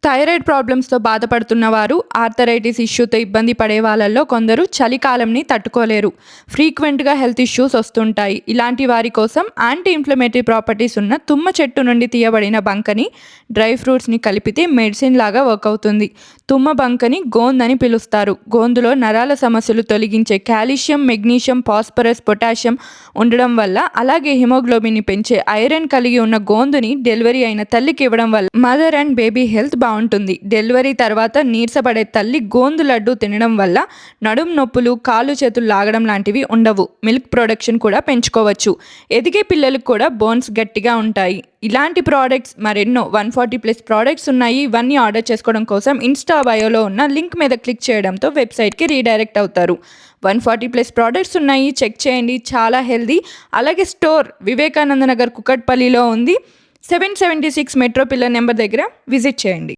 Thyroid ప్రాబ్లమ్స్తో బాధపడుతున్న వారు, arthritis ఇష్యూతో ఇబ్బంది పడే వాళ్ళల్లో కొందరు చలికాలంని తట్టుకోలేరు. ఫ్రీక్వెంట్గా హెల్త్ ఇష్యూస్ వస్తుంటాయి. ఇలాంటి వారి కోసం యాంటీ ఇన్ఫ్లమేటరీ ప్రాపర్టీస్ ఉన్న తుమ్మ చెట్టు నుండి తీయబడిన బంకని, డ్రై ఫ్రూట్స్ని కలిపితే మెడిసిన్ లాగా వర్క్ అవుతుంది. తుమ్మ బంకని గోంద్ అని పిలుస్తారు. గోందులో నరాల సమస్యలు తొలగించే కాల్షియం, మెగ్నీషియం, ఫాస్ఫరస్, పొటాషియం ఉండడం వల్ల, అలాగే హిమోగ్లోబిన్ని పెంచే ఐరన్ కలిగి ఉన్న గోందుని డెలివరీ అయిన తల్లికి ఇవ్వడం వల్ల మదర్ అండ్ బేబీ హెల్త్ బాగుంటుంది. డెలివరీ తర్వాత నీరసపడే తల్లి గోందు లడ్డు తినడం వల్ల నడుం నొప్పులు, కాళ్ళు చేతులు లాగడం లాంటివి ఉండవు. మిల్క్ ప్రొడక్షన్ కూడా పెంచుకోవచ్చు. ఎదిగే పిల్లలకు కూడా బోన్స్ గట్టిగా ఉంటాయి. ఇలాంటి ప్రోడక్ట్స్ మరెన్నో 140+ ప్రోడక్ట్స్ ఉన్నాయి. ఇవన్నీ ఆర్డర్ చేసుకోవడం కోసం ఇన్స్టా బయోలో ఉన్న లింక్ మీద క్లిక్ చేయడంతో వెబ్సైట్కి రీడైరెక్ట్ అవుతారు. 140+ ప్రోడక్ట్స్ ఉన్నాయి, చెక్ చేయండి. చాలా హెల్దీ. అలాగే స్టోర్ వివేకానంద నగర్ కుకట్పల్లిలో ఉంది. 776 మెట్రో పిల్లర్ నెంబర్ దగ్గర విజిట్ చేయండి.